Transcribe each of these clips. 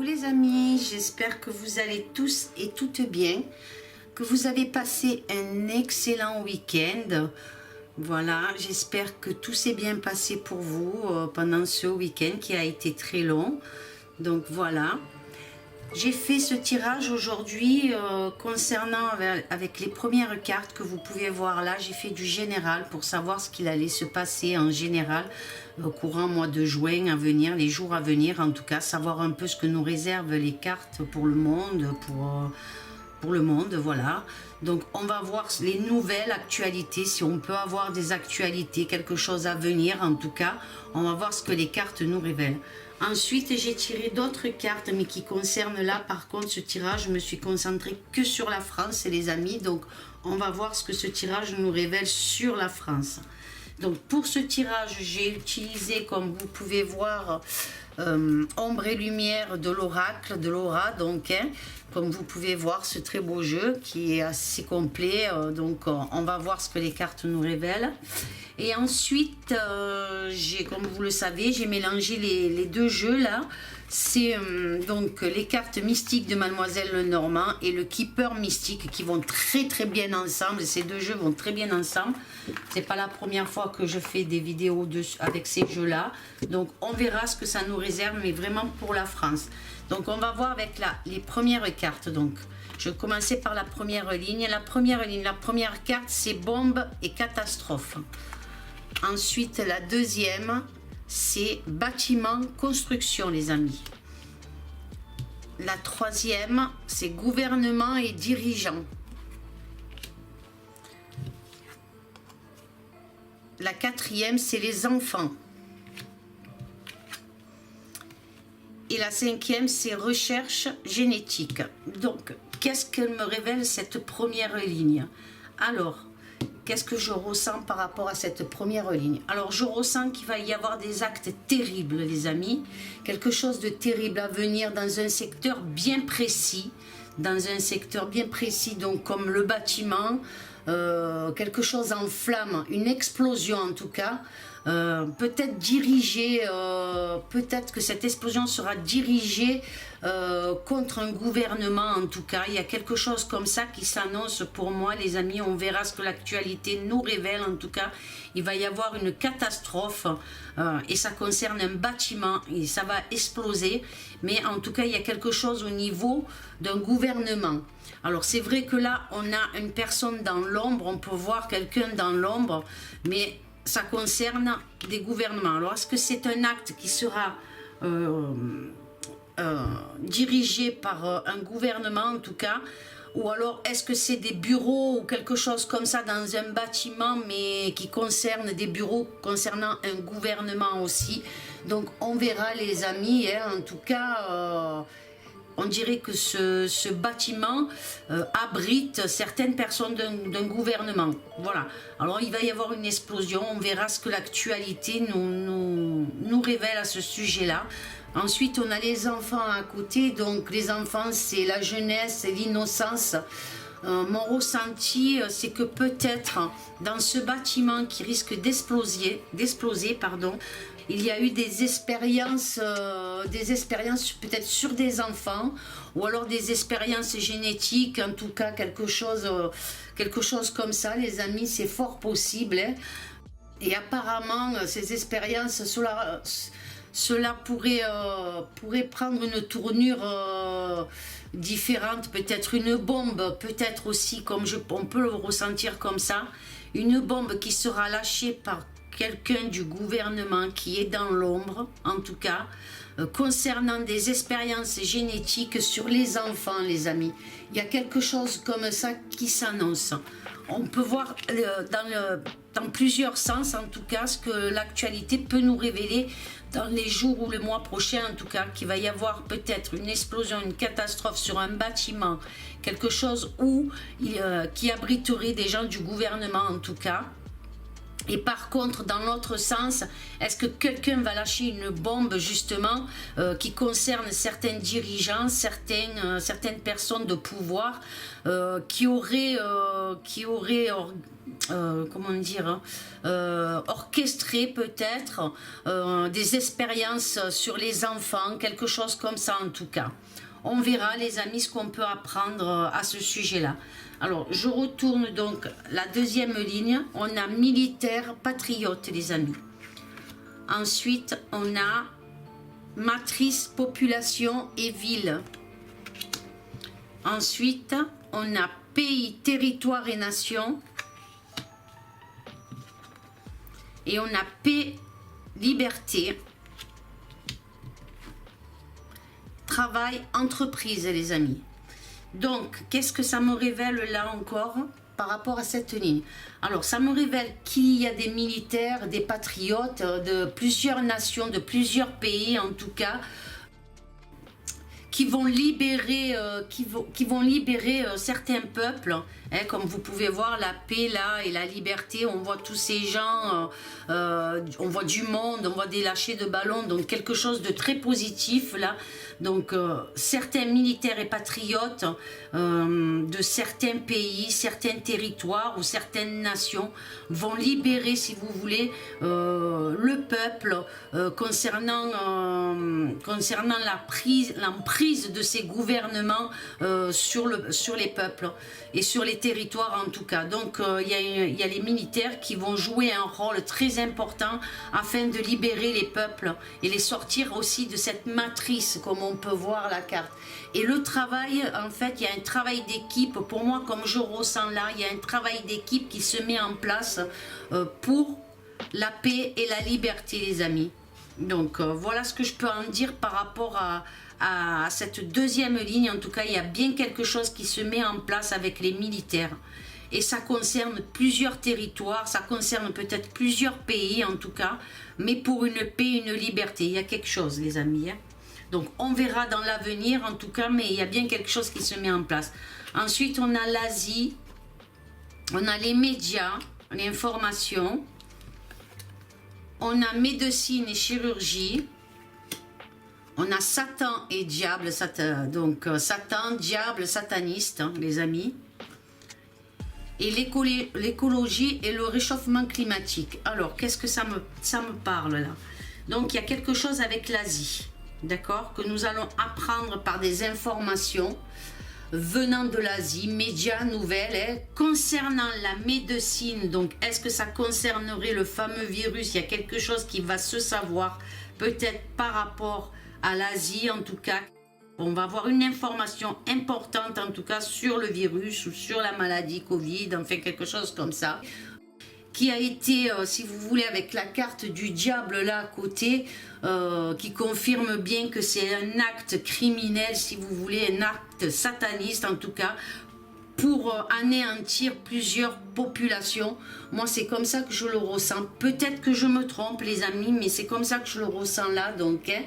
Coucou les amis, j'espère que vous allez tous et toutes bien, que vous avez passé un excellent week-end. Voilà, j'espère que tout s'est bien passé pour vous pendant ce week-end qui a été très long. Donc voilà, j'ai fait ce tirage aujourd'hui concernant avec les premières cartes que vous pouvez voir là. J'ai fait du général pour savoir ce qu'il allait se passer en général au courant mois de juin à venir, les jours à venir, en tout cas savoir un peu ce que nous réservent les cartes pour le monde, pour le monde, voilà. Donc on va voir les nouvelles actualités, si on peut avoir des actualités, quelque chose à venir, en tout cas on va voir ce que les cartes nous révèlent. Ensuite j'ai tiré d'autres cartes, mais qui concernent là, par contre ce tirage, je me suis concentrée que sur la France les amis, donc on va voir ce que ce tirage nous révèle sur la France. Donc pour ce tirage, j'ai utilisé, comme vous pouvez voir, Ombre et Lumière de l'Oracle, de Laura, donc comme vous pouvez voir, ce très beau jeu qui est assez complet, donc on va voir ce que les cartes nous révèlent. Et ensuite, comme vous le savez, j'ai mélangé les deux jeux là. C'est donc les cartes mystiques de Mademoiselle Lenormand et le Keeper mystique qui vont très bien ensemble. Ces deux jeux vont très bien ensemble. C'est pas la première fois que je fais des vidéos avec ces jeux là. Donc on verra ce que ça nous réserve, mais vraiment pour la France. Donc on va voir avec les premières cartes. Donc je vais commencer par la première ligne. La première carte, c'est bombe et catastrophe. Ensuite la deuxième, c'est bâtiment, construction les amis. La troisième, c'est gouvernement et dirigeants. La quatrième, c'est les enfants. Et la cinquième, c'est recherche génétique. Donc, qu'est-ce qu'elle me révèle cette première ligne? Alors, qu'est-ce que je ressens par rapport à cette première ligne? Alors, je ressens qu'il va y avoir des actes terribles, les amis. Quelque chose de terrible à venir dans un secteur bien précis. Donc comme le bâtiment, quelque chose en flamme, une explosion en tout cas. Peut-être dirigée, peut-être que cette explosion sera dirigée contre un gouvernement, en tout cas il y a quelque chose comme ça qui s'annonce pour moi les amis. On verra ce que l'actualité nous révèle. En tout cas il va y avoir une catastrophe et ça concerne un bâtiment et ça va exploser, mais en tout cas il y a quelque chose au niveau d'un gouvernement. Alors c'est vrai que là on a une personne dans l'ombre, on peut voir quelqu'un dans l'ombre, mais ça concerne des gouvernements. Alors est-ce que c'est un acte qui sera dirigé par un gouvernement en tout cas, ou alors est-ce que c'est des bureaux ou quelque chose comme ça dans un bâtiment, mais qui concerne des bureaux concernant un gouvernement aussi. Donc on verra les amis, hein. En tout cas on dirait que ce bâtiment abrite certaines personnes d'un gouvernement. Voilà. Alors il va y avoir une explosion. On verra ce que l'actualité nous révèle à ce sujet-là. Ensuite, on a les enfants à côté. Donc les enfants, c'est la jeunesse, l'innocence. Mon ressenti, c'est que peut-être dans ce bâtiment qui risque d'exploser, il y a eu des expériences peut-être sur des enfants, ou alors des expériences génétiques, en tout cas quelque chose comme ça, les amis, c'est fort possible, hein. Et apparemment, ces expériences, cela pourrait prendre une tournure différente, peut-être une bombe, peut-être aussi, on peut le ressentir comme ça, une bombe qui sera lâchée par quelqu'un du gouvernement qui est dans l'ombre, en tout cas, concernant des expériences génétiques sur les enfants, les amis. Il y a quelque chose comme ça qui s'annonce. On peut voir dans plusieurs sens, en tout cas, ce que l'actualité peut nous révéler dans les jours ou le mois prochain, en tout cas, qu'il va y avoir peut-être une explosion, une catastrophe sur un bâtiment, quelque chose qui abriterait des gens du gouvernement, en tout cas. Et par contre, dans l'autre sens, est-ce que quelqu'un va lâcher une bombe justement qui concerne certains dirigeants, certaines personnes de pouvoir qui auraient comment dire, orchestré peut-être des expériences sur les enfants, quelque chose comme ça en tout cas. On verra les amis ce qu'on peut apprendre à ce sujet-là. Alors, je retourne donc la deuxième ligne. On a militaire, patriote, les amis. Ensuite, on a matrice, population et ville. Ensuite, on a pays, territoire et nation. Et on a paix, liberté. Travail, entreprise, les amis. Donc, qu'est-ce que ça me révèle là encore par rapport à cette ligne? Alors, ça me révèle qu'il y a des militaires, des patriotes de plusieurs nations, de plusieurs pays en tout cas, qui vont libérer, certains peuples. Hein, comme vous pouvez voir, la paix là et la liberté, on voit tous ces gens, on voit du monde, on voit des lâchers de ballons, donc quelque chose de très positif là. Donc certains militaires et patriotes de certains pays, certains territoires ou certaines nations vont libérer, si vous voulez, le peuple concernant l'emprise de ces gouvernements sur les peuples et sur les territoires en tout cas. Donc il y a les militaires qui vont jouer un rôle très important afin de libérer les peuples et les sortir aussi de cette matrice comme on peut voir la carte. Et le travail, en fait, il y a un travail d'équipe, pour moi comme je ressens là, il y a un travail d'équipe qui se met en place pour la paix et la liberté les amis. Donc voilà ce que je peux en dire par rapport à cette deuxième ligne. En tout cas, il y a bien quelque chose qui se met en place avec les militaires. Et ça concerne plusieurs territoires, ça concerne peut-être plusieurs pays en tout cas, mais pour une paix, une liberté, il y a quelque chose les amis. Hein. Donc on verra dans l'avenir en tout cas, mais il y a bien quelque chose qui se met en place. Ensuite, on a l'Asie, on a les médias, l'information, on a médecine et chirurgie, on a Satan et diable, donc Satan, diable, sataniste, hein, les amis. Et l'écologie et le réchauffement climatique. Alors, qu'est-ce que ça me parle là? Donc, il y a quelque chose avec l'Asie, d'accord? Que nous allons apprendre par des informations venant de l'Asie, médias, nouvelles, hein, concernant la médecine. Donc, est-ce que ça concernerait le fameux virus? Il y a quelque chose qui va se savoir, peut-être par rapport à l'Asie en tout cas. On va avoir une information importante en tout cas sur le virus ou sur la maladie Covid, enfin quelque chose comme ça, qui a été, si vous voulez, avec la carte du diable là à côté, qui confirme bien que c'est un acte criminel, si vous voulez, un acte sataniste en tout cas, pour anéantir plusieurs populations. Moi, c'est comme ça que je le ressens. Peut-être que je me trompe, les amis, mais c'est comme ça que je le ressens là, donc. Hein.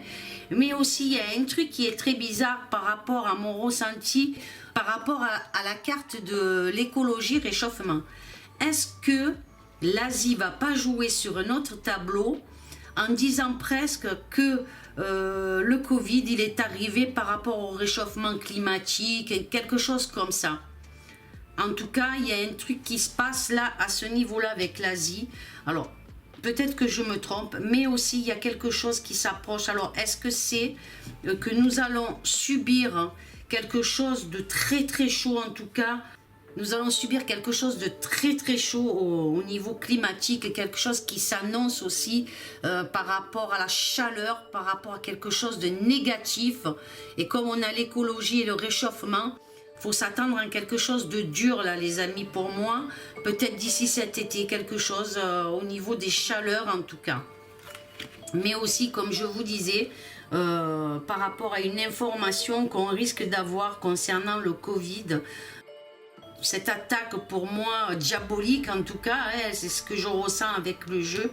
Mais aussi, il y a un truc qui est très bizarre par rapport à mon ressenti, par rapport à la carte de l'écologie réchauffement. Est-ce que l'Asie va pas jouer sur un autre tableau en disant presque que le Covid, il est arrivé par rapport au réchauffement climatique, quelque chose comme ça? En tout cas, il y a un truc qui se passe là, à ce niveau-là, avec l'Asie. Alors, peut-être que je me trompe, mais aussi, il y a quelque chose qui s'approche. Alors, est-ce que c'est que nous allons subir quelque chose de très, très chaud, en tout cas? Nous allons subir quelque chose de très, très chaud au niveau climatique, et quelque chose qui s'annonce aussi par rapport à la chaleur, par rapport à quelque chose de négatif. Et comme on a l'écologie et le réchauffement, faut s'attendre à quelque chose de dur là les amis pour moi, peut-être d'ici cet été, quelque chose au niveau des chaleurs en tout cas. Mais aussi comme je vous disais, par rapport à une information qu'on risque d'avoir concernant le Covid, cette attaque pour moi diabolique en tout cas, hein, c'est ce que je ressens avec le jeu.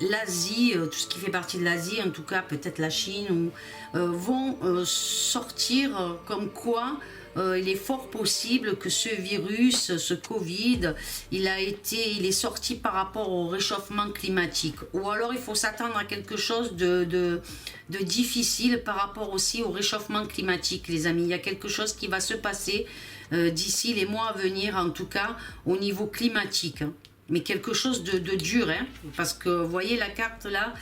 l'Asie, tout ce qui fait partie de l'Asie, en tout cas peut-être la Chine, vont sortir comme quoi il est fort possible que ce virus, ce Covid, il est sorti par rapport au réchauffement climatique. Ou alors il faut s'attendre à quelque chose de difficile par rapport aussi au réchauffement climatique, les amis. Il y a quelque chose qui va se passer d'ici les mois à venir, en tout cas au niveau climatique. Mais quelque chose de dur, hein, parce que vous voyez la carte là,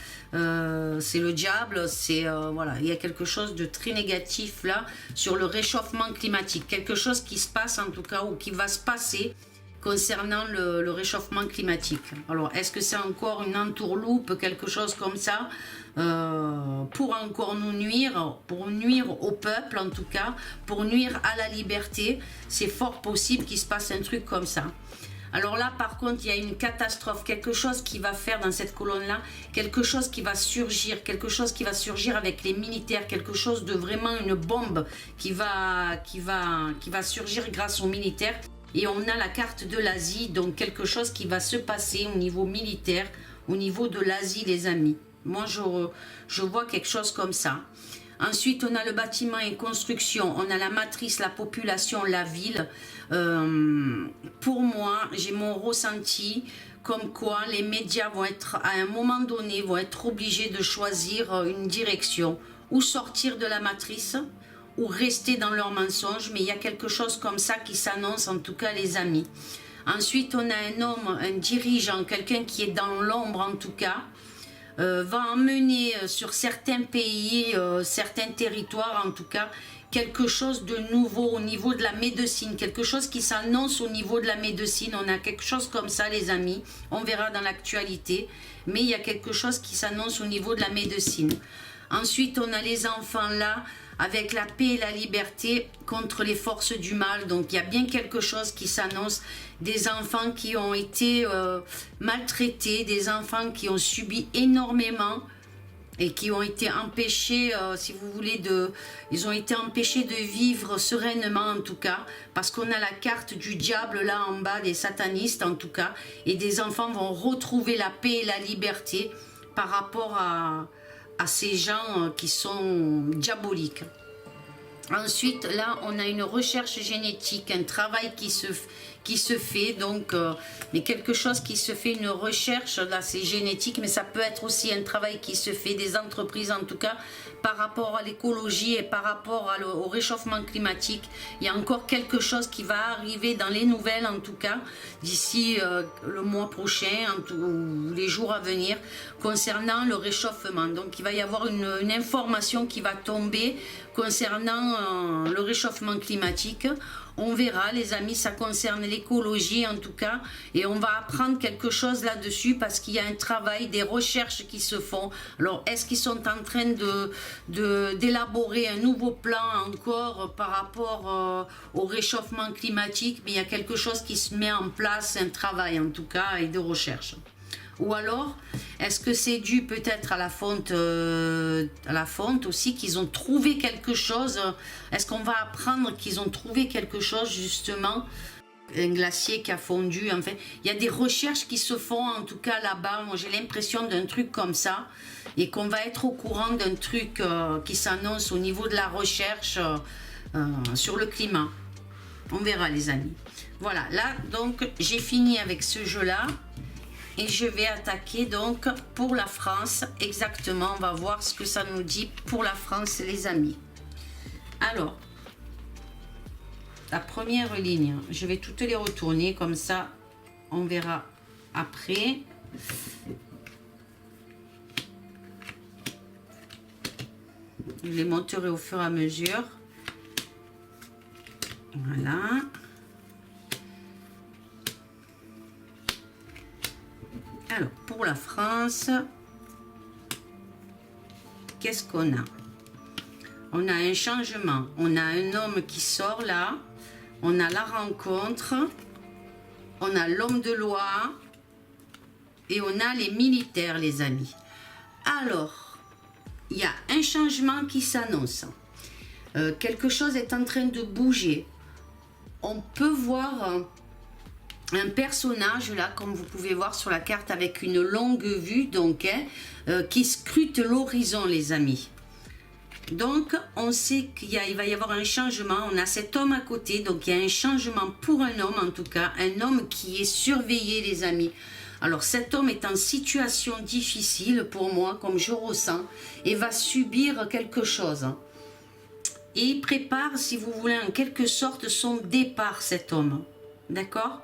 c'est le diable, voilà, il y a quelque chose de très négatif là sur le réchauffement climatique, quelque chose qui se passe en tout cas ou qui va se passer concernant le réchauffement climatique. Alors est-ce que c'est encore une entourloupe, quelque chose comme ça, pour encore nous nuire, pour nuire au peuple en tout cas, pour nuire à la liberté? C'est fort possible qu'il se passe un truc comme ça. Alors là, par contre, il y a une catastrophe, quelque chose qui va faire dans cette colonne-là, quelque chose qui va surgir avec les militaires, quelque chose de vraiment une bombe qui va surgir grâce aux militaires. Et on a la carte de l'Asie, donc quelque chose qui va se passer au niveau militaire, au niveau de l'Asie, les amis. Moi, je vois quelque chose comme ça. Ensuite, on a le bâtiment et construction, on a la matrice, la population, la ville. Pour moi, j'ai mon ressenti comme quoi les médias vont être, à un moment donné, vont être obligés de choisir une direction, ou sortir de la matrice, ou rester dans leurs mensonges, mais il y a quelque chose comme ça qui s'annonce, en tout cas les amis. Ensuite, on a un homme, un dirigeant, quelqu'un qui est dans l'ombre en tout cas, va emmener sur certains pays, certains territoires en tout cas, quelque chose de nouveau au niveau de la médecine, quelque chose qui s'annonce au niveau de la médecine. On a quelque chose comme ça les amis, on verra dans l'actualité, mais il y a quelque chose qui s'annonce au niveau de la médecine. Ensuite on a les enfants là, avec la paix et la liberté contre les forces du mal. Donc il y a bien quelque chose qui s'annonce, des enfants qui ont été maltraités, des enfants qui ont subi énormément et qui ont été empêchés, si vous voulez, ils ont été empêchés de vivre sereinement en tout cas, parce qu'on a la carte du diable là en bas, des satanistes en tout cas, et des enfants vont retrouver la paix et la liberté par rapport à ces gens qui sont diaboliques. Ensuite, là, on a une recherche génétique, un travail qui se fait, donc, mais quelque chose qui se fait, une recherche, là, c'est génétique, mais ça peut être aussi un travail qui se fait, des entreprises en tout cas, par rapport à l'écologie et par rapport au réchauffement climatique. Il y a encore quelque chose qui va arriver dans les nouvelles, en tout cas, d'ici le mois prochain, ou les jours à venir, concernant le réchauffement. Donc, il va y avoir une information qui va tomber concernant le réchauffement climatique. On verra les amis, ça concerne l'écologie en tout cas, et on va apprendre quelque chose là-dessus parce qu'il y a un travail, des recherches qui se font. Alors est-ce qu'ils sont en train d'élaborer un nouveau plan encore par rapport au réchauffement climatique? Mais il y a quelque chose qui se met en place, un travail en tout cas, et de recherche. Ou alors, est-ce que c'est dû peut-être à la fonte aussi, qu'ils ont trouvé quelque chose? Est-ce qu'on va apprendre qu'ils ont trouvé quelque chose justement? Un glacier qui a fondu, enfin, il y a des recherches qui se font en tout cas là-bas. Moi j'ai l'impression d'un truc comme ça, et qu'on va être au courant d'un truc qui s'annonce au niveau de la recherche sur le climat. On verra les amis. Voilà, là donc j'ai fini avec ce jeu-là. Et je vais attaquer donc pour la France, exactement, on va voir ce que ça nous dit pour la France les amis. Alors, la première ligne, je vais toutes les retourner comme ça, on verra après. Je les monterai au fur et à mesure. Voilà. Alors, pour la France, qu'est-ce qu'on a? On a un changement, on a un homme qui sort là, on a la rencontre, on a l'homme de loi et on a les militaires, les amis. Alors, il y a un changement qui s'annonce. Quelque chose est en train de bouger. On peut voir un personnage là, comme vous pouvez voir sur la carte, avec une longue vue, donc qui scrute l'horizon, les amis. Donc on sait il va y avoir un changement. On a cet homme à côté, donc il y a un changement pour un homme, en tout cas un homme qui est surveillé, les amis. Alors cet homme est en situation difficile pour moi, comme je ressens, et va subir quelque chose. Et il prépare, si vous voulez, en quelque sorte son départ, cet homme. D'accord?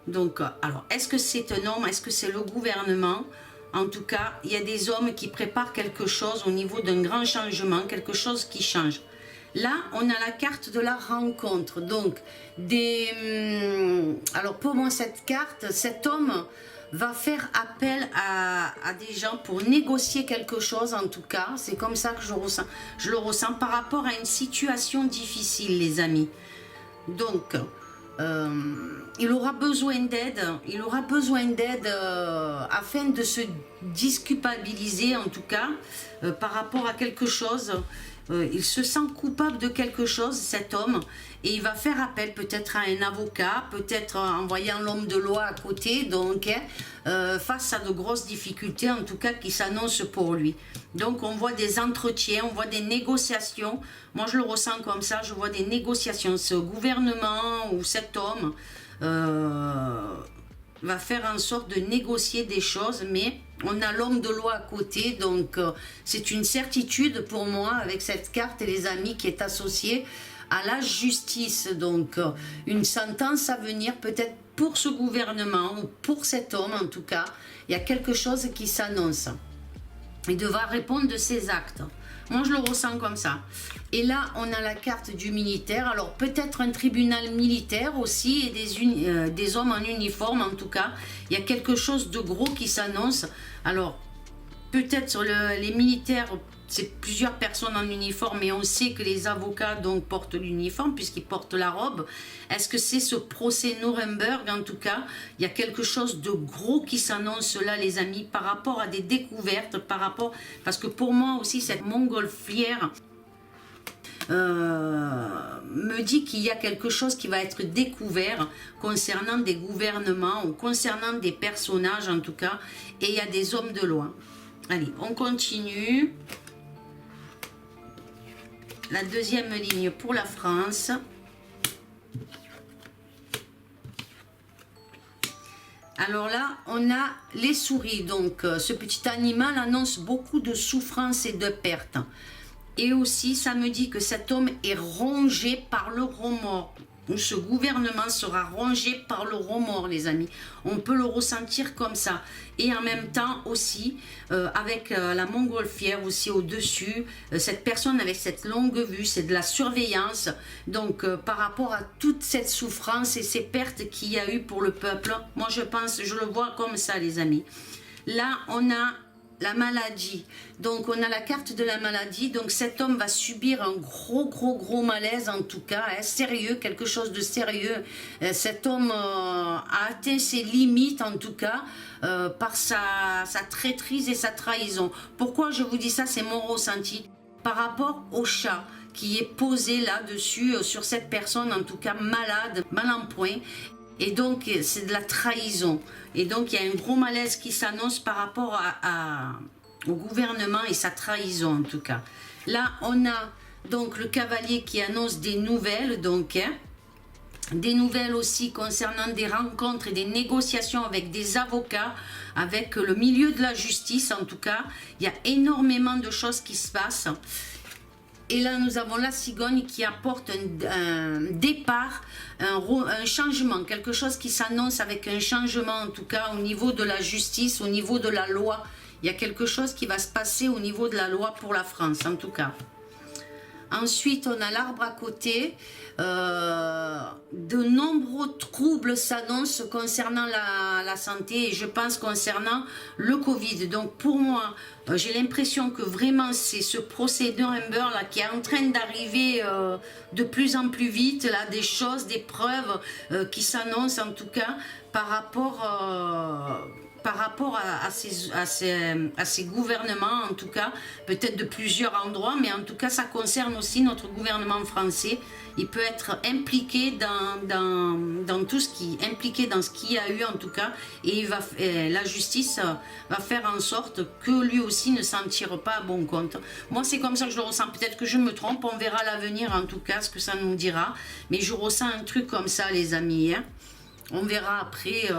Donc, alors, est-ce que c'est un homme? Est-ce que c'est le gouvernement? En tout cas, il y a des hommes qui préparent quelque chose au niveau d'un grand changement, quelque chose qui change. Là, on a la carte de la rencontre. Donc, alors pour moi, cette carte, cet homme va faire appel à des gens pour négocier quelque chose, en tout cas. C'est comme ça que je le ressens par rapport à une situation difficile, les amis. Donc, il aura besoin d'aide, afin de se disculpabiliser, en tout cas, par rapport à quelque chose. Il se sent coupable de quelque chose, cet homme, et il va faire appel peut-être à un avocat, peut-être en voyant l'homme de loi à côté, donc face à de grosses difficultés, en tout cas, qui s'annoncent pour lui. Donc on voit des entretiens, on voit des négociations. Moi je le ressens comme ça, je vois des négociations. Ce gouvernement ou cet homme va faire en sorte de négocier des choses, mais on a l'homme de loi à côté, donc c'est une certitude pour moi avec cette carte, et les amis, qui est associée à la justice. Donc une sentence à venir peut-être pour ce gouvernement ou pour cet homme, en tout cas. Il y a quelque chose qui s'annonce. Il devra répondre de ses actes. Moi, je le ressens comme ça. Et là, on a la carte du militaire. Alors, peut-être un tribunal militaire aussi, et des hommes en uniforme, en tout cas. Il y a quelque chose de gros qui s'annonce. Alors, peut-être sur les militaires, c'est plusieurs personnes en uniforme, et on sait que les avocats donc portent l'uniforme puisqu'ils portent la robe. Est-ce que c'est ce procès Nuremberg? En tout cas, il y a quelque chose de gros qui s'annonce là, les amis, par rapport à des découvertes, parce que pour moi aussi, cette montgolfière me dit qu'il y a quelque chose qui va être découvert concernant des gouvernements ou concernant des personnages, en tout cas, et il y a des hommes de loi. Allez, on continue. La deuxième ligne pour la France. Alors là, on a les souris. Donc, ce petit animal annonce beaucoup de souffrance et de perte. Et aussi, ça me dit que cet homme est rongé par le remords. Ce gouvernement sera rongé par le remords, les amis. On peut le ressentir comme ça. Et en même temps aussi, avec la montgolfière aussi au-dessus, cette personne avec cette longue vue, c'est de la surveillance. Donc, par rapport à toute cette souffrance et ces pertes qu'il y a eu pour le peuple, moi je pense, je le vois comme ça, les amis. Là, on a la maladie. Donc on a la carte de la maladie. Donc cet homme va subir un gros malaise, en tout cas, hein, sérieux, quelque chose de sérieux. Cet homme a atteint ses limites, en tout cas, par sa traîtrise et sa trahison. Pourquoi je vous dis ça? C'est mon ressenti par rapport au chat qui est posé là-dessus, sur cette personne, en tout cas malade, mal en point. Et donc, c'est de la trahison. Et donc, il y a un gros malaise qui s'annonce par rapport au gouvernement et sa trahison, en tout cas. Là, on a donc le cavalier qui annonce des nouvelles, donc, hein, des nouvelles aussi concernant des rencontres et des négociations avec des avocats, avec le milieu de la justice, en tout cas. Il y a énormément de choses qui se passent. Et là, nous avons la cigogne qui apporte un départ, un changement, quelque chose qui s'annonce avec un changement, en tout cas, au niveau de la justice, au niveau de la loi. Il y a quelque chose qui va se passer au niveau de la loi pour la France, en tout cas. Ensuite, on a l'arbre à côté. De nombreux troubles s'annoncent concernant la santé, et je pense concernant le Covid. Donc pour moi, j'ai l'impression que vraiment c'est ce procès Nuremberg là qui est en train d'arriver de plus en plus vite, là, des choses, des preuves qui s'annoncent, en tout cas par rapport par rapport à ces gouvernements, en tout cas, peut-être de plusieurs endroits, mais en tout cas, ça concerne aussi notre gouvernement français. Il peut être impliqué dans tout ce qui impliqué dans ce qu'il y a eu, en tout cas, et la justice va faire en sorte que lui aussi ne s'en tire pas à bon compte. Moi, c'est comme ça que je le ressens. Peut-être que je me trompe, on verra l'avenir, en tout cas, ce que ça nous dira. Mais je ressens un truc comme ça, les amis. Hein. On verra après...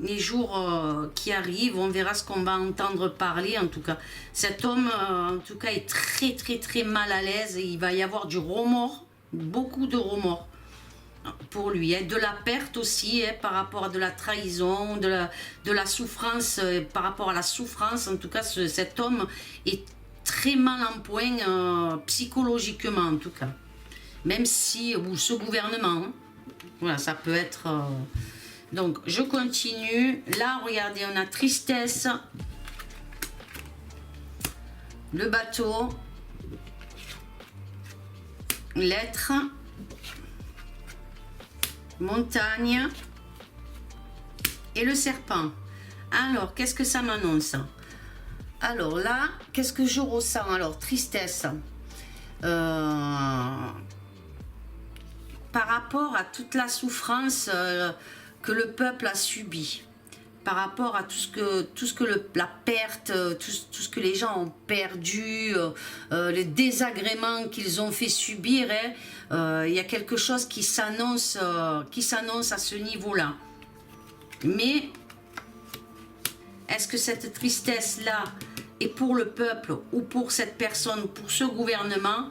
les jours qui arrivent, on verra ce qu'on va entendre parler. En tout cas, cet homme, en tout cas, est très très très mal à l'aise. Il va y avoir du remords, beaucoup de remords pour lui, hein. De la perte aussi, hein, par rapport à de la trahison, de la souffrance, par rapport à la souffrance. En tout cas, cet homme est très mal en point psychologiquement, en tout cas. Même si, ou ce gouvernement, hein, voilà, ça peut être... Donc, je continue. Là, regardez, on a tristesse, le bateau, l'être, montagne et le serpent. Alors, qu'est-ce que ça m'annonce? Alors là, qu'est-ce que je ressens? Alors, tristesse. Par rapport à toute la souffrance... que le peuple a subi, par rapport à tout ce que la perte, tout ce que les gens ont perdu, les désagréments qu'ils ont fait subir, hein, il y a quelque chose qui s'annonce à ce niveau-là. Mais est-ce que cette tristesse-là est pour le peuple ou pour cette personne, pour ce gouvernement?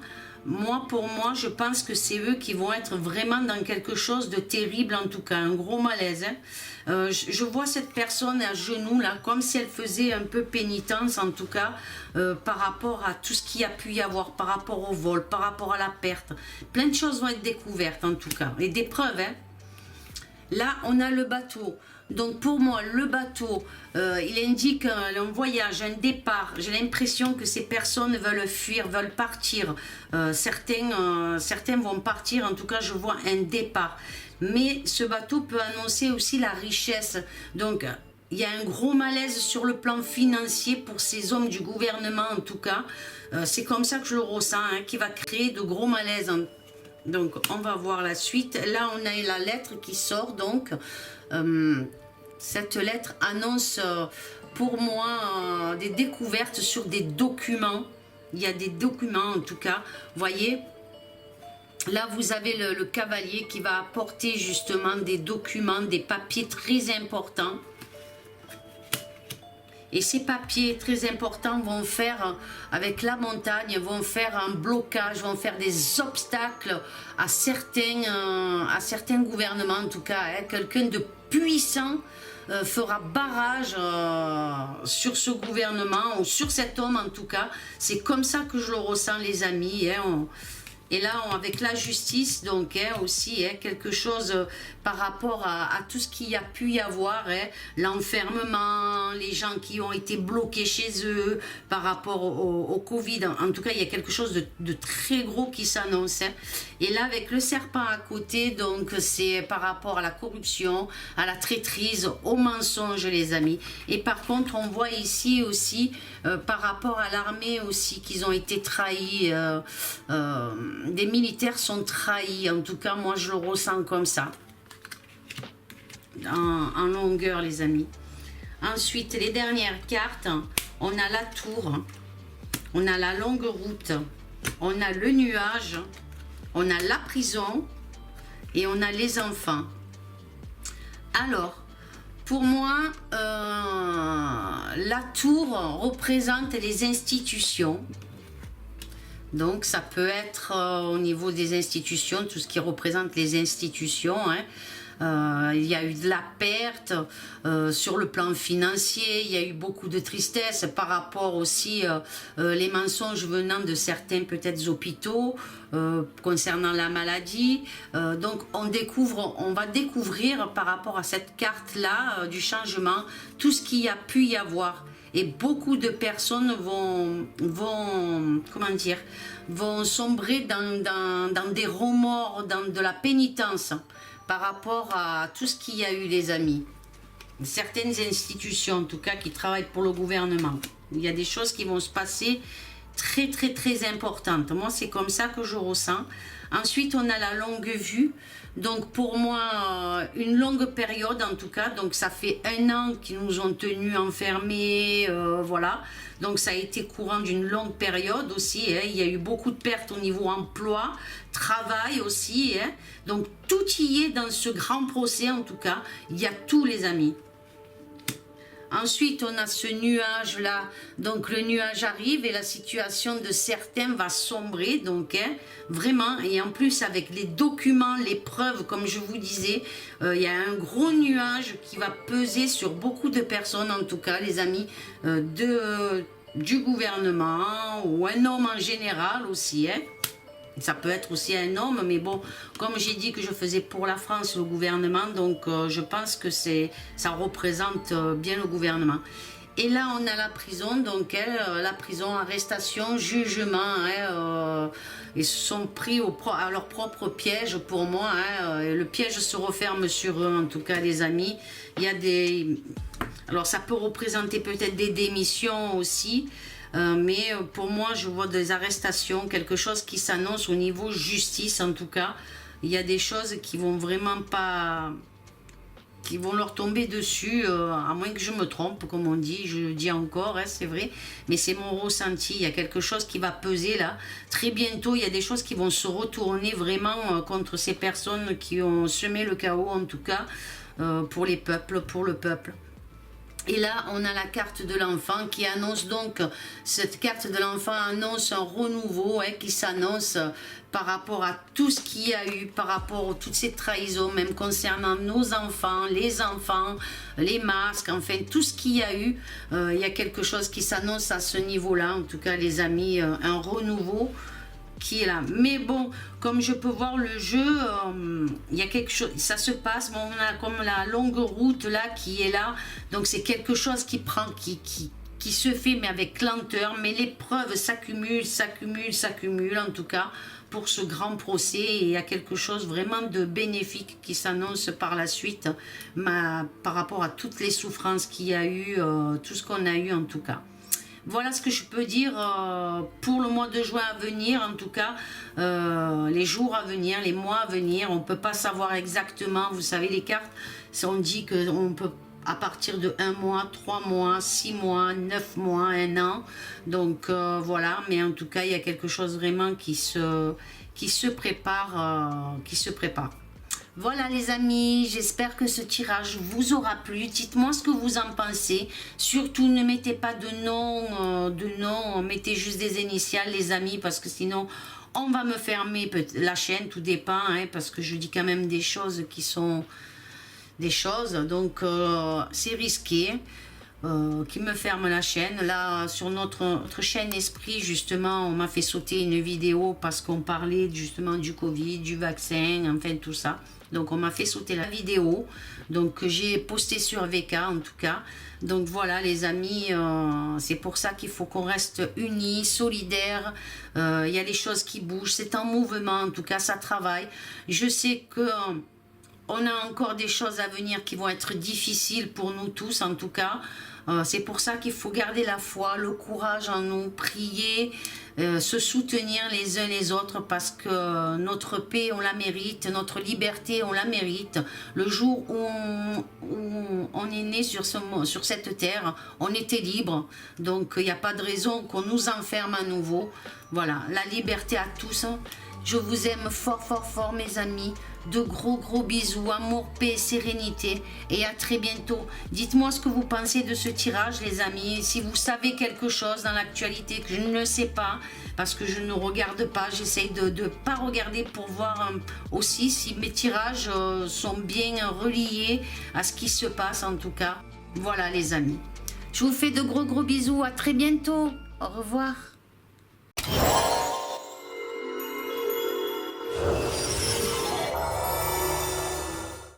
Pour moi, je pense que c'est eux qui vont être vraiment dans quelque chose de terrible, en tout cas, un gros malaise. Hein. Je vois cette personne à genoux, là, comme si elle faisait un peu pénitence, en tout cas, par rapport à tout ce qu'il y a pu y avoir, par rapport au vol, par rapport à la perte. Plein de choses vont être découvertes, en tout cas, et des preuves. Hein. Là, on a le bateau. Donc pour moi, le bateau, il indique un voyage, un départ. J'ai l'impression que ces personnes veulent fuir, veulent partir. Certains vont partir, en tout cas je vois un départ. Mais ce bateau peut annoncer aussi la richesse. Donc il y a un gros malaise sur le plan financier pour ces hommes du gouvernement, en tout cas. C'est comme ça que je le ressens, hein, qui va créer de gros malaises. Donc on va voir la suite. Là on a la lettre qui sort, donc... cette lettre annonce pour moi des découvertes sur des documents. Il y a des documents, en tout cas. Vous voyez, là vous avez le cavalier qui va apporter justement des documents, des papiers très importants. Et ces papiers très importants vont faire, avec la montagne, vont faire un blocage, vont faire des obstacles à certains gouvernements, en tout cas. Hein. Quelqu'un de puissant fera barrage sur ce gouvernement, ou sur cet homme, en tout cas. C'est comme ça que je le ressens, les amis. Hein. Et là, avec la justice, donc hein, aussi, hein, quelque chose par rapport à tout ce qu'il y a pu y avoir, hein, l'enfermement, les gens qui ont été bloqués chez eux par rapport au Covid. En tout cas, il y a quelque chose de très gros qui s'annonce. Hein. Et là, avec le serpent à côté, donc c'est par rapport à la corruption, à la traîtrise, au mensonge, les amis. Et par contre, on voit ici aussi, par rapport à l'armée aussi, qu'ils ont été trahis. Des militaires sont trahis, en tout cas moi je le ressens comme ça, en longueur, les amis. Ensuite, les dernières cartes, on a la tour, on a la longue route, on a le nuage, on a la prison et on a les enfants. Alors, pour moi, la tour représente les institutions. Donc, ça peut être au niveau des institutions, tout ce qui représente les institutions. Hein. Il y a eu de la perte sur le plan financier, il y a eu beaucoup de tristesse par rapport aussi les mensonges venant de certains peut-être hôpitaux concernant la maladie. Donc, on va découvrir par rapport à cette carte-là du changement, tout ce qu'il y a pu y avoir. Et beaucoup de personnes vont sombrer dans des remords, dans de la pénitence par rapport à tout ce qu'il y a eu, les amis. certaines institutions, en tout cas, qui travaillent pour le gouvernement. Il y a des choses qui vont se passer très, très, très importantes. Moi, c'est comme ça que je ressens. Ensuite, on a la longue vue. Donc, pour moi, une longue période, en tout cas. Donc, ça fait 1 an qu'ils nous ont tenus enfermés, voilà. Donc, ça a été courant d'une longue période aussi. Hein. Il y a eu beaucoup de pertes au niveau emploi, travail aussi. Hein. Donc, tout y est dans ce grand procès, en tout cas. Il y a tous les amis. Ensuite, on a ce nuage-là. Donc, le nuage arrive et la situation de certains va sombrer. Donc, hein, vraiment. Et en plus, avec les documents, les preuves, comme je vous disais, il y a un gros nuage qui va peser sur beaucoup de personnes, en tout cas, les amis, du gouvernement ou un homme en général aussi, hein. Ça peut être aussi un homme, mais bon, comme j'ai dit que je faisais pour la France, le gouvernement, donc je pense que ça représente bien le gouvernement. Et là, on a la prison, donc la prison, arrestation, jugement, hein, ils se sont pris à leur propre piège pour moi. Hein, le piège se referme sur eux, en tout cas, les amis. Il y a des... Alors, ça peut représenter peut-être des démissions aussi. Mais pour moi, je vois des arrestations, quelque chose qui s'annonce au niveau justice en tout cas. Il y a des choses qui vont vraiment pas... qui vont leur tomber dessus, à moins que je me trompe, comme on dit, je le dis encore, hein, c'est vrai. Mais c'est mon ressenti, il y a quelque chose qui va peser là. Très bientôt, il y a des choses qui vont se retourner vraiment contre ces personnes qui ont semé le chaos en tout cas, pour les peuples, pour le peuple. Et là, on a la carte de l'enfant qui annonce donc, cette carte de l'enfant annonce un renouveau hein, qui s'annonce par rapport à tout ce qu'il y a eu, par rapport à toutes ces trahisons, même concernant nos enfants, les masques, enfin tout ce qu'il y a eu. Il y a quelque chose qui s'annonce à ce niveau-là, en tout cas les amis, un renouveau qui est là. Mais bon, comme je peux voir le jeu, il y a quelque chose, ça se passe, bon, on a comme la longue route là qui est là, donc c'est quelque chose qui prend, qui se fait mais avec lenteur, mais les preuves s'accumulent, en tout cas, pour ce grand procès, et il y a quelque chose vraiment de bénéfique qui s'annonce par la suite, par rapport à toutes les souffrances qu'il y a eu, tout ce qu'on a eu en tout cas. Voilà ce que je peux dire pour le mois de juin à venir, en tout cas, les jours à venir, les mois à venir. On ne peut pas savoir exactement, vous savez, les cartes, on dit qu'on peut à partir de 1 mois, 3 mois, 6 mois, 9 mois, 1 an. Donc voilà, mais en tout cas, il y a quelque chose vraiment qui se prépare, Voilà les amis, j'espère que ce tirage vous aura plu. Dites-moi ce que vous en pensez. Surtout ne mettez pas de nom, mettez juste des initiales les amis, parce que sinon on va me fermer la chaîne, tout dépend, hein, parce que je dis quand même des choses qui sont des choses, donc c'est risqué. Qui me ferme la chaîne. Là, sur notre chaîne Esprit, justement, on m'a fait sauter une vidéo parce qu'on parlait justement du Covid, du vaccin, enfin tout ça. Donc, on m'a fait sauter la vidéo. Donc, j'ai posté sur VK, en tout cas. Donc, voilà, les amis, c'est pour ça qu'il faut qu'on reste unis, solidaires. Il y a des choses qui bougent. C'est en mouvement, en tout cas, ça travaille. Je sais que... on a encore des choses à venir qui vont être difficiles pour nous tous, en tout cas. C'est pour ça qu'il faut garder la foi, le courage en nous, prier, se soutenir les uns les autres, parce que notre paix, on la mérite, notre liberté, on la mérite. Le jour où on est né sur cette terre, on était libre. Donc, il n'y a pas de raison qu'on nous enferme à nouveau. Voilà, la liberté à tous. Je vous aime fort, fort, fort, mes amis. De gros, gros bisous, amour, paix, sérénité. Et à très bientôt. Dites-moi ce que vous pensez de ce tirage, les amis. Si vous savez quelque chose dans l'actualité que je ne sais pas, parce que je ne regarde pas, j'essaye de ne pas regarder pour voir aussi si mes tirages sont bien reliés à ce qui se passe, en tout cas. Voilà, les amis. Je vous fais de gros, gros bisous. À très bientôt. Au revoir.